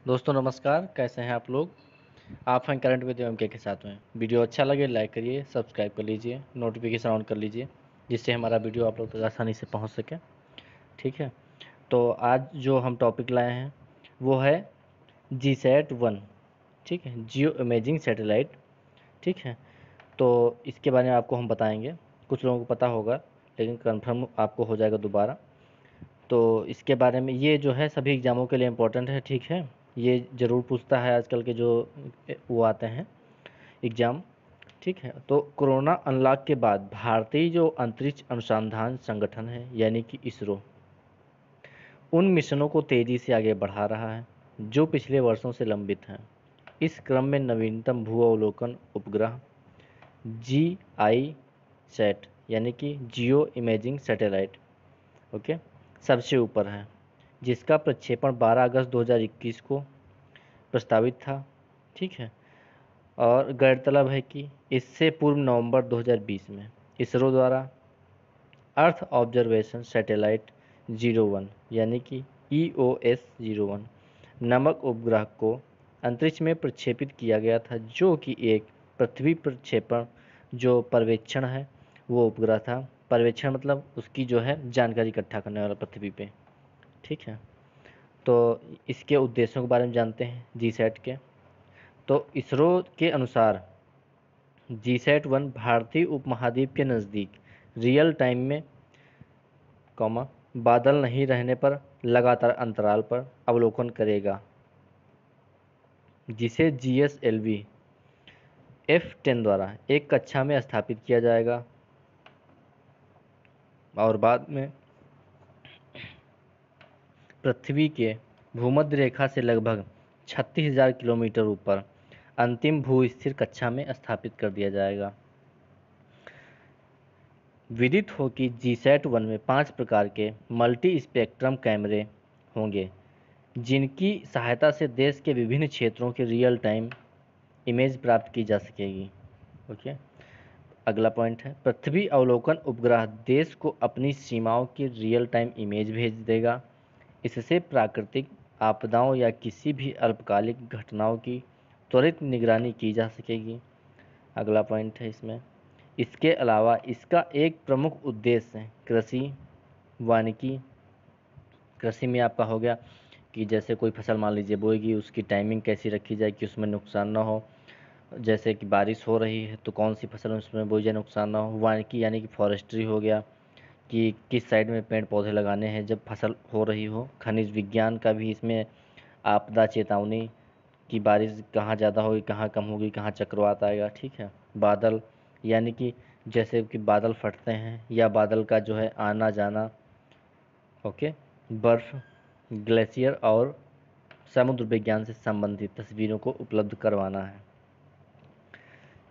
दोस्तों नमस्कार, कैसे हैं आप लोग। आप हैं करंट विद एम के साथ में। वीडियो अच्छा लगे लाइक करिए, सब्सक्राइब कर लीजिए, नोटिफिकेशन ऑन कर लीजिए, जिससे हमारा वीडियो आप लोग तक आसानी से पहुंच सके। ठीक है, तो आज जो हम टॉपिक लाए हैं वो है GSAT-1। ठीक है, जियो इमेजिंग सैटेलाइट। ठीक है, तो इसके बारे में आपको हम बताएंगे। कुछ लोगों को पता होगा, लेकिन कंफर्म आपको हो जाएगा दोबारा। तो इसके बारे में, ये जो है सभी एग्ज़ामों के लिए इम्पोर्टेंट है। ठीक है, ये ज़रूर पूछता है आजकल के जो वो आते हैं एग्ज़ाम। ठीक है, तो कोरोना अनलॉक के बाद भारतीय जो अंतरिक्ष अनुसंधान संगठन है यानी कि इसरो, उन मिशनों को तेज़ी से आगे बढ़ा रहा है जो पिछले वर्षों से लंबित हैं। इस क्रम में नवीनतम भू अवलोकन उपग्रह GISAT यानी कि जियो इमेजिंग सैटेलाइट, ओके, सबसे ऊपर है, जिसका प्रक्षेपण 12 अगस्त 2021 को प्रस्तावित था। ठीक है, और गौरतलब है कि इससे पूर्व नवंबर 2020 में इसरो द्वारा अर्थ ऑब्जर्वेशन सैटेलाइट 01 यानी कि EOS-01 नामक उपग्रह को अंतरिक्ष में प्रक्षेपित किया गया था, जो कि एक पृथ्वी प्रक्षेपण जो पर्यवेक्षण है वो उपग्रह था। पर्यवेक्षण मतलब उसकी जो है जानकारी इकट्ठा करने वाला पृथ्वी पे। ठीक है, तो इसके उद्देश्यों के बारे में जानते हैं GSAT के। तो इसरो के अनुसार GSAT-1 भारतीय उपमहाद्वीप के नज़दीक रियल टाइम में बादल नहीं रहने पर लगातार अंतराल पर अवलोकन करेगा, जिसे GSLV F10 द्वारा एक कक्षा में स्थापित किया जाएगा और बाद में पृथ्वी के भूमध्य रेखा से लगभग 36,000 किलोमीटर ऊपर अंतिम भू स्थिर कक्षा में स्थापित कर दिया जाएगा। विदित हो कि GSAT-1 में 5 प्रकार के मल्टी स्पेक्ट्रम कैमरे होंगे, जिनकी सहायता से देश के विभिन्न क्षेत्रों की रियल टाइम इमेज प्राप्त की जा सकेगी। ओके, अगला पॉइंट है, पृथ्वी अवलोकन उपग्रह देश को अपनी सीमाओं की रियल टाइम इमेज भेज देगा। इससे प्राकृतिक आपदाओं या किसी भी अल्पकालिक घटनाओं की त्वरित निगरानी की जा सकेगी। अगला पॉइंट है इसमें, इसके अलावा इसका एक प्रमुख उद्देश्य है कृषि वानिकी। कृषि में आपका हो गया कि जैसे कोई फसल मान लीजिए बोएगी, उसकी टाइमिंग कैसी रखी जाए कि उसमें नुकसान ना हो। जैसे कि बारिश हो रही है तो कौन सी फसल उसमें बोई जाए नुकसान ना हो। वानिकी यानी कि फॉरेस्ट्री हो गया, कि किस साइड में पेड़ पौधे लगाने हैं जब फसल हो रही हो। खनिज विज्ञान का भी इसमें आपदा चेतावनी, कि बारिश कहाँ ज़्यादा होगी कहाँ कम होगी कहाँ चक्रवात आएगा। ठीक है, बादल यानी कि जैसे कि बादल फटते हैं या बादल का जो है आना जाना। ओके, बर्फ़, ग्लेशियर और समुद्र विज्ञान से संबंधित तस्वीरों को उपलब्ध करवाना है।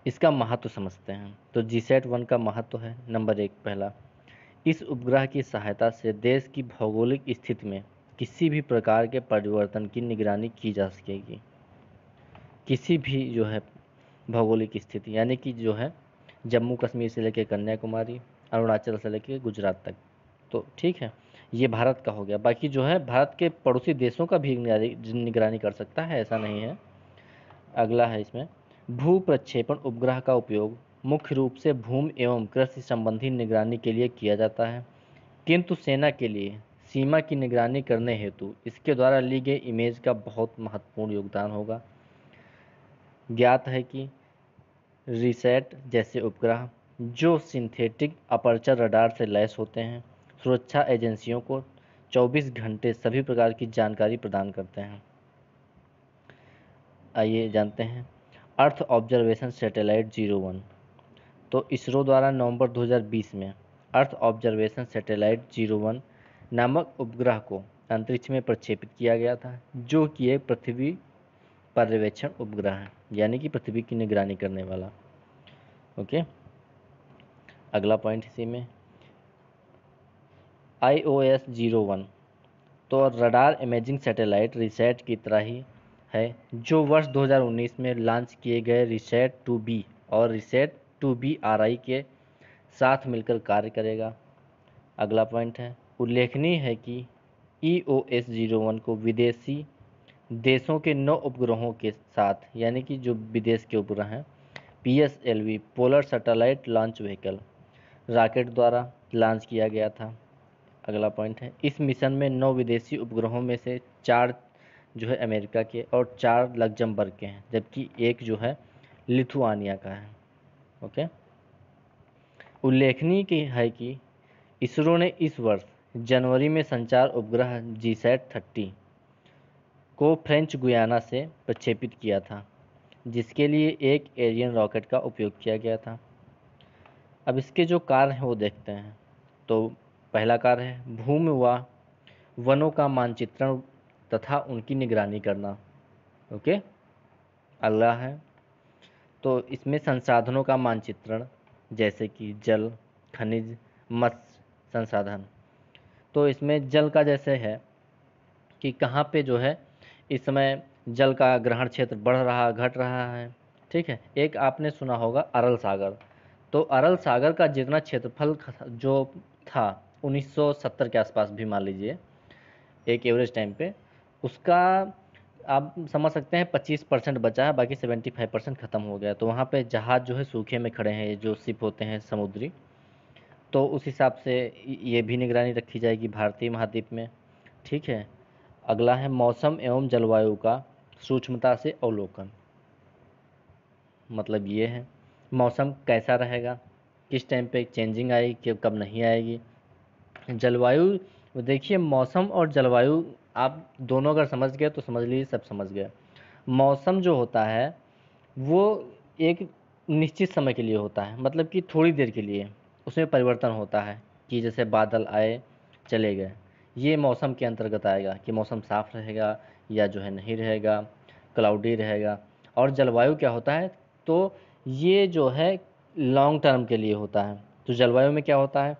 इसका महत्व समझते हैं। तो GSAT-1 का महत्व है नंबर 1, पहला, इस उपग्रह की सहायता से देश की भौगोलिक स्थिति में किसी भी प्रकार के परिवर्तन की निगरानी की जा सकेगी। किसी भी जो है भौगोलिक स्थिति यानी कि जो है जम्मू कश्मीर से लेकर कन्याकुमारी, अरुणाचल से लेकर गुजरात तक। तो ठीक है, ये भारत का हो गया। बाकी जो है भारत के पड़ोसी देशों का भी निगरानी कर सकता है, ऐसा नहीं है। अगला है इसमें, भू प्रक्षेपण उपग्रह का उपयोग मुख्य रूप से भूमि एवं कृषि संबंधी निगरानी के लिए किया जाता है, किंतु सेना के लिए सीमा की निगरानी करने हेतु इसके द्वारा ली गई इमेज का बहुत महत्वपूर्ण योगदान होगा। ज्ञात है कि रिसैट जैसे उपग्रह जो सिंथेटिक अपर्चर रडार से लैस होते हैं, सुरक्षा एजेंसियों को 24 घंटे सभी प्रकार की जानकारी प्रदान करते हैं। आइए जानते हैं अर्थ ऑब्जर्वेशन सैटेलाइट 01। तो इसरो द्वारा नवंबर 2020 में अर्थ ऑब्जर्वेशन सैटेलाइट 01 नामक उपग्रह को अंतरिक्ष में प्रक्षेपित किया गया था, जो कि एक पृथ्वी पर्यवेक्षण उपग्रह है यानी कि पृथ्वी की निगरानी करने वाला। ओके, अगला पॉइंट इसी में IOS-01, तो रडार इमेजिंग सैटेलाइट रिसैट की तरह ही है, जो वर्ष 2019 में लॉन्च किए गए रिसैट 2B और रिसैट 2B-RI के साथ मिलकर कार्य करेगा। अगला पॉइंट है, उल्लेखनीय है कि EOS-01 को विदेशी देशों के 9 उपग्रहों के साथ, यानी कि जो विदेश के उपग्रह हैं, PSLV polar satellite launch vehicle rocket द्वारा लॉन्च किया गया था। अगला पॉइंट है, इस मिशन में 9 विदेशी उपग्रहों में से 4 जो है अमेरिका के और 4 लग्जमबर्ग के हैं, जबकि एक जो है लिथुआनिया का है। ओके। उल्लेखनीय की है कि इसरो ने इस वर्ष जनवरी में संचार उपग्रह GSAT-30 को फ्रेंच गुयाना से प्रक्षेपित किया था, जिसके लिए एक एरियन रॉकेट का उपयोग किया गया था। अब इसके जो कार्य हैं वो देखते हैं। तो पहला कार्य है भूमि व वनों का मानचित्रण तथा उनकी निगरानी करना। ओके। अगला है तो इसमें संसाधनों का मानचित्रण, जैसे कि जल, खनिज, मत्स्य संसाधन। तो इसमें जल का जैसे है कि कहाँ पे जो है इस समय जल का ग्रहण क्षेत्र बढ़ रहा घट रहा है। ठीक है। एक आपने सुना होगा अरल सागर। तो अरल सागर का जितना क्षेत्रफल जो था 1970 के आसपास भी मान लीजिए एक एवरेज टाइम पे, उसका आप समझ सकते हैं 25% बचा है, बाकी 75% ख़त्म हो गया। तो वहाँ पे जहाज़ जो है सूखे में खड़े हैं, जो शिप होते हैं समुद्री। तो उस हिसाब से ये भी निगरानी रखी जाएगी भारतीय महाद्वीप में। ठीक है। अगला है मौसम एवं जलवायु का सूक्ष्मता से अवलोकन। मतलब ये है मौसम कैसा रहेगा, किस टाइम पे चेंजिंग आएगी, कब नहीं आएगी। जलवायु, देखिए मौसम और जलवायु आप दोनों अगर समझ गए तो समझ लीजिए सब समझ गए। मौसम जो होता है वो एक निश्चित समय के लिए होता है, मतलब कि थोड़ी देर के लिए उसमें परिवर्तन होता है, कि जैसे बादल आए चले गए, ये मौसम के अंतर्गत आएगा कि मौसम साफ रहेगा या जो है नहीं रहेगा, क्लाउडी रहेगा। और जलवायु क्या होता है, तो ये जो है लॉन्ग टर्म के लिए होता है। तो जलवायु में क्या होता है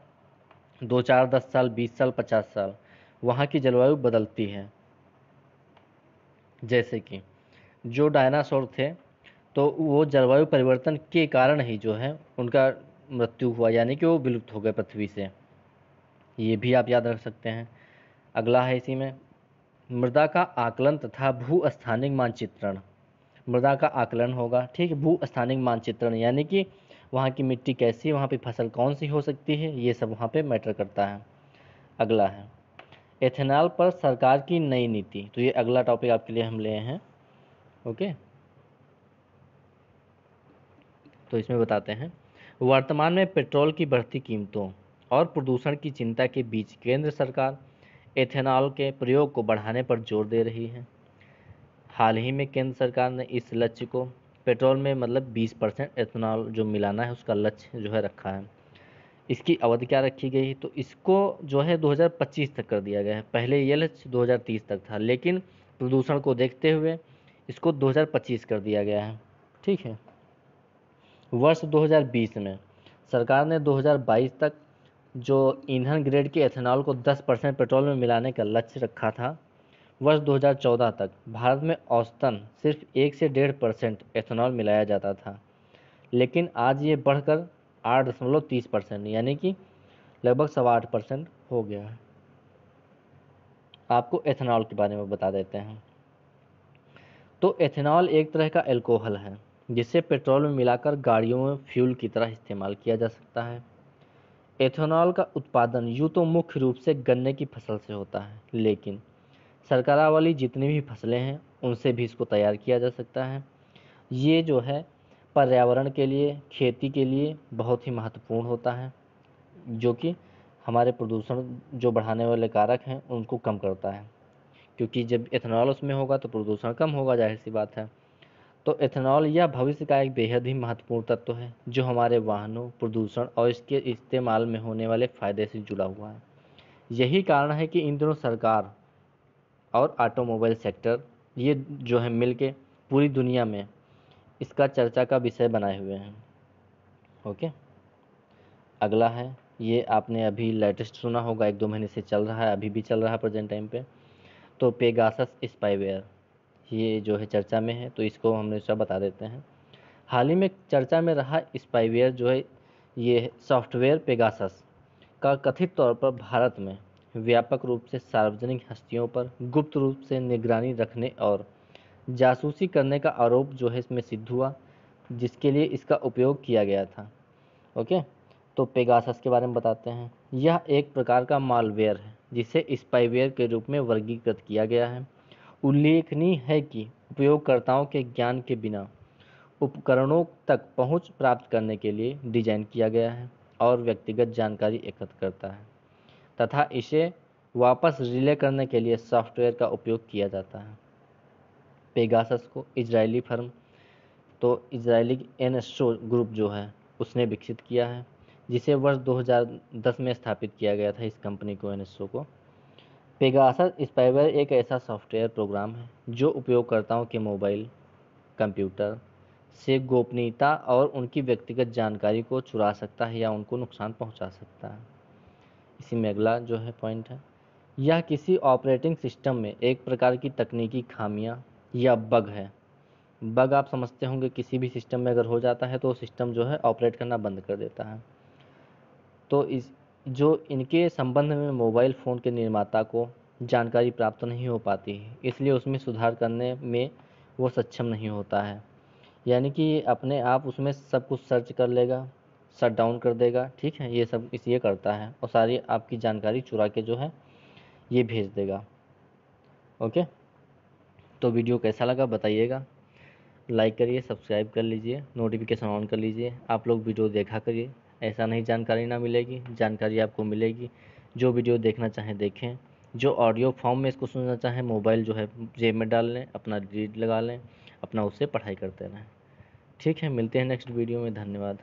2 4 10 साल 20 साल 50 साल वहाँ की जलवायु बदलती है। जैसे कि जो डायनासोर थे तो वो जलवायु परिवर्तन के कारण ही जो है उनका मृत्यु हुआ, यानी कि वो विलुप्त हो गए पृथ्वी से। ये भी आप याद रख सकते हैं। अगला है इसी में मृदा का आकलन तथा भू स्थानिक मानचित्रण। मृदा का आकलन होगा, ठीक है। भू स्थानिक मानचित्रण यानी कि वहाँ की मिट्टी कैसी है, वहाँ पे फसल कौन सी हो सकती है, ये सब वहाँ पे मैटर करता है। अगला है एथेनॉल पर सरकार की नई नीति। तो ये अगला टॉपिक आपके लिए हम लिए हैं। ओके। तो इसमें बताते हैं वर्तमान में पेट्रोल की बढ़ती कीमतों और प्रदूषण की चिंता के बीच केंद्र सरकार एथेनॉल के प्रयोग को बढ़ाने पर जोर दे रही है। हाल ही में केंद्र सरकार ने इस लक्ष्य को पेट्रोल में मतलब 20% एथेनॉल जो मिलाना है उसका लक्ष्य जो है रखा है। इसकी अवधि क्या रखी गई, तो इसको जो है 2025 तक कर दिया गया है। पहले ये लक्ष्य 2030 तक था, लेकिन प्रदूषण को देखते हुए इसको 2025 कर दिया गया है। ठीक है। वर्ष 2020 में सरकार ने 2022 तक जो ईंधन ग्रेड के एथेनॉल को 10% पेट्रोल में मिलाने का लक्ष्य रखा था। वर्ष 2014 तक भारत में औसतन सिर्फ 1 से 1.5% एथेनॉल मिलाया जाता था, लेकिन आज ये बढ़कर 8.30% यानी कि लगभग 8.25% हो गया है। आपको एथेनॉल के बारे में बता देते हैं। तो एथेनॉल एक तरह का अल्कोहल है जिसे पेट्रोल में मिलाकर गाड़ियों में फ्यूल की तरह इस्तेमाल किया जा सकता है। एथेनॉल का उत्पादन यूँ तो मुख्य रूप से गन्ने की फसल से होता है, लेकिन सरकारा वाली जितनी भी फसलें हैं उनसे भी इसको तैयार किया जा सकता है। ये जो है पर्यावरण के लिए, खेती के लिए बहुत ही महत्वपूर्ण होता है, जो कि हमारे प्रदूषण जो बढ़ाने वाले कारक हैं उनको कम करता है, क्योंकि जब एथेनॉल उसमें होगा तो प्रदूषण कम होगा, जाहिर सी बात है। तो एथेनॉल यह भविष्य का एक बेहद ही महत्वपूर्ण तत्व है जो हमारे वाहनों, प्रदूषण और इसके इस्तेमाल में होने वाले फ़ायदे से जुड़ा हुआ है। यही कारण है कि इन दिनों सरकार और ऑटोमोबाइल सेक्टर ये जो है मिलके पूरी दुनिया में इसका चर्चा का विषय बनाए हुए हैं। ओके। अगला है ये आपने अभी लेटेस्ट सुना होगा, 1 2 महीने से चल रहा है, अभी भी चल रहा है प्रेजेंट टाइम पे। तो पेगासस स्पाईवेयर ये जो है चर्चा में है, तो इसको हमने सब बता देते हैं। हाल ही में चर्चा में रहा स्पाईवेयर जो है ये सॉफ्टवेयर पेगासस का कथित तौर पर भारत में व्यापक रूप से सार्वजनिक हस्तियों पर गुप्त रूप से निगरानी रखने और जासूसी करने का आरोप जो है इसमें सिद्ध हुआ, जिसके लिए इसका उपयोग किया गया था। ओके, तो पेगासस के बारे में बताते हैं। यह एक प्रकार का मालवेयर है जिसे स्पाईवेयर के रूप में वर्गीकृत किया गया है। उल्लेखनीय है कि उपयोगकर्ताओं के ज्ञान के बिना उपकरणों तक पहुंच प्राप्त करने के लिए डिजाइन किया गया है और व्यक्तिगत जानकारी एकत्र करता है तथा इसे वापस रिले करने के लिए सॉफ्टवेयर का उपयोग किया जाता है। पेगासस को इजरायली फर्म, तो इजरायली एनएसओ ग्रुप जो है उसने विकसित किया है, जिसे वर्ष 2010 में स्थापित किया गया था इस कंपनी को, एनएसओ को। पेगासस स्पाईवेयर एक ऐसा सॉफ्टवेयर प्रोग्राम है जो उपयोगकर्ताओं के मोबाइल कंप्यूटर से गोपनीयता और उनकी व्यक्तिगत जानकारी को चुरा सकता है या उनको नुकसान पहुंचा सकता है। इसी में अगला जो है पॉइंट है, यह किसी ऑपरेटिंग सिस्टम में एक प्रकार की तकनीकी खामियां या बग है। बग आप समझते होंगे, किसी भी सिस्टम में अगर हो जाता है तो सिस्टम जो है ऑपरेट करना बंद कर देता है। तो इस जो इनके संबंध में मोबाइल फ़ोन के निर्माता को जानकारी प्राप्त नहीं हो पाती है, इसलिए उसमें सुधार करने में वो सक्षम नहीं होता है। यानी कि अपने आप उसमें सब कुछ सर्च कर लेगा, शट डाउन कर देगा, ठीक है, ये सब इसलिए करता है और सारी आपकी जानकारी चुरा के जो है ये भेज देगा। ओके, तो वीडियो कैसा लगा बताइएगा, लाइक करिए, सब्सक्राइब कर लीजिए, नोटिफिकेशन ऑन कर लीजिए। आप लोग वीडियो देखा करिए, ऐसा नहीं जानकारी ना मिलेगी, जानकारी आपको मिलेगी। जो वीडियो देखना चाहें देखें, जो ऑडियो फॉर्म में इसको सुनना चाहें मोबाइल जो है जेब में डाल लें, अपना रीड लगा लें, अपना उससे पढ़ाई करते रहें। ठीक है, मिलते हैं नेक्स्ट वीडियो में। धन्यवाद।